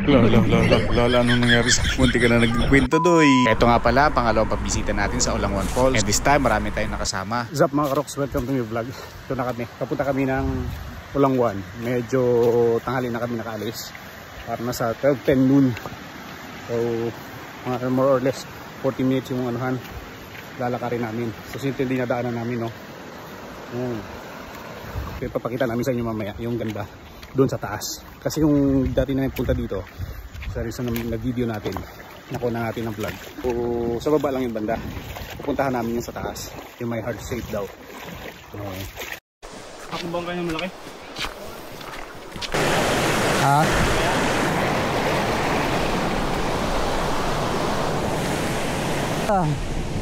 Lola, anong nangyari sa munti ka na nagkwento doy? Ito nga pala, pangalawang pagbisita natin sa Olangwan Falls. And this time, marami tayong nakasama. What's up mga karoks? Welcome to my vlog. Ito na kami. Kapunta kami ng Olangwan. Medyo tanghali na kami nakaalis. Para nasa 12:10 noon. So, mga more or less 40 minutes yung anuhan. Lalakarin namin. So, simple din nadaanan namin, no? Papakita namin sa inyo mamaya yung ganda doon sa taas. Kasi yung dati na punta dito, sa reason na video natin, nakuha na natin ng vlog. So, sa baba lang yung banda. Pupuntahan namin yung sa taas. Yung may hard shape daw. Ako bang kanyang malaki? Ha?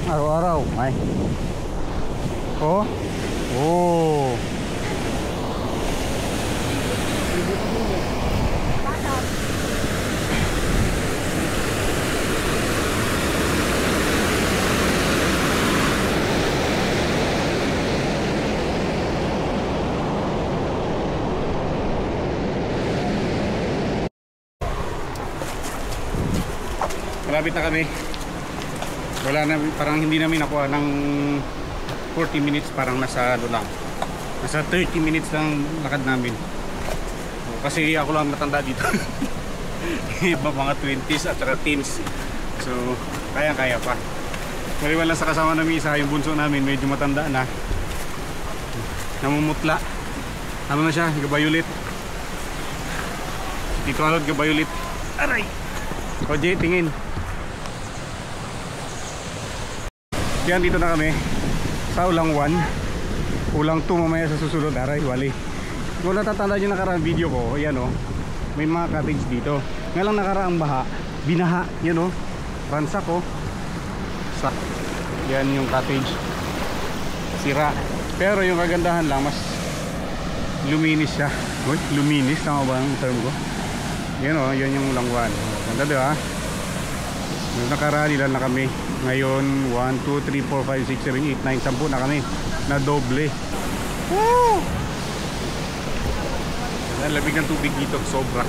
Araw-araw. Ay. Oh. Oh. Malapit na kami. Wala na, parang hindi namin nakuha ng 40 minutes, parang nasa ano lang. Nasa 30 minutes lang lakad namin. Kasi ako lang matanda dito. Iba mga 20s at saka teens. So, kaya-kaya pa. Maliwan lang sa kasama namin isa, yung bunso namin medyo matanda na. Namumutla. Ano na siya? Gabayulit. Dito alod gabayulit. Aray! O Jay, tingin. Yan, dito na kami sa Olangwan. Ulang 2 mamaya sa susunod. Aray, wali. Kung natatanda nyo nakaraang video ko, ayan o, may mga cottage dito. Nga lang nakaraang baha, binaha, yun o, ransak o. Yan yung cottage, sira. Pero yung kagandahan lang, mas luminis siya. Uy, luminis, tama ba ang term ko? Yan o, yun yung Olangwan. Ganda diba? Nakarali lang na kami. Ngayon 1, 2, 3, 4, 5, 6, 7, 8, 9, 10 na kami na doble. Woo! Ang lamig ng tubig dito, sobra.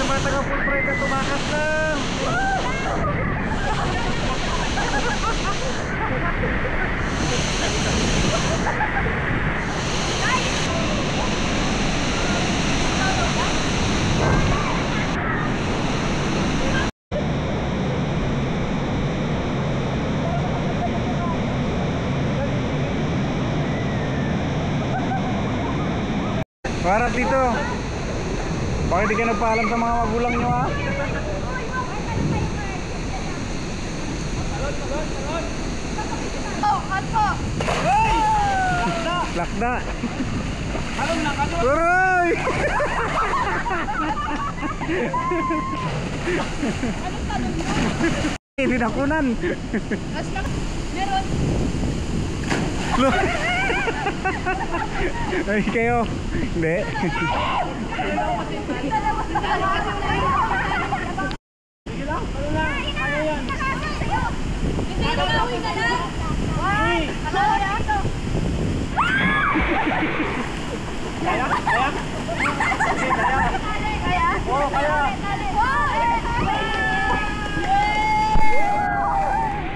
sa mga taga full price na tumakas lang. Harap dito. Bakit di ka nagpaalam sa mga magulang nyo ha? Lakda. Uray! Hindi nakunan. Meron. Ay kayo. Hindi.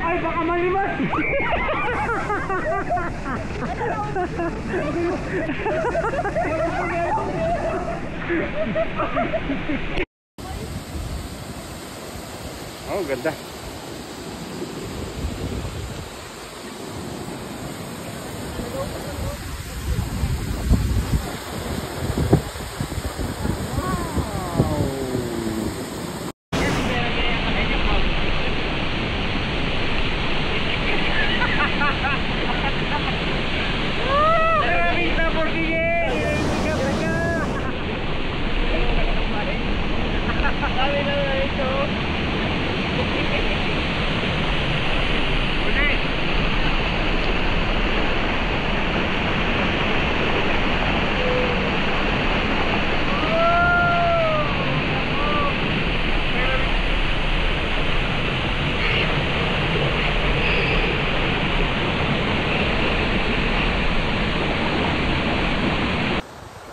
Ay baka malimas. Oh, ganda.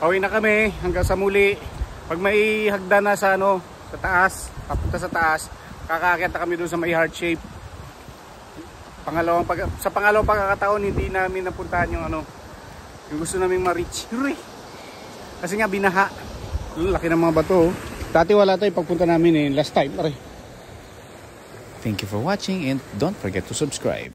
Pauwi na kami hanggang sa muli. Pag may hagdan na sa ano, sa taas, papunta sa taas, kakaakyat na kami doon sa may heart shape. Sa pangalawang pagkakataon hindi namin napuntahan yung ano, yung gusto naming ma-reach. Kasi nga binaha. Laki ng mga bato. Dati wala tayo pagpunta namin last time. Thank you for watching and don't forget to subscribe.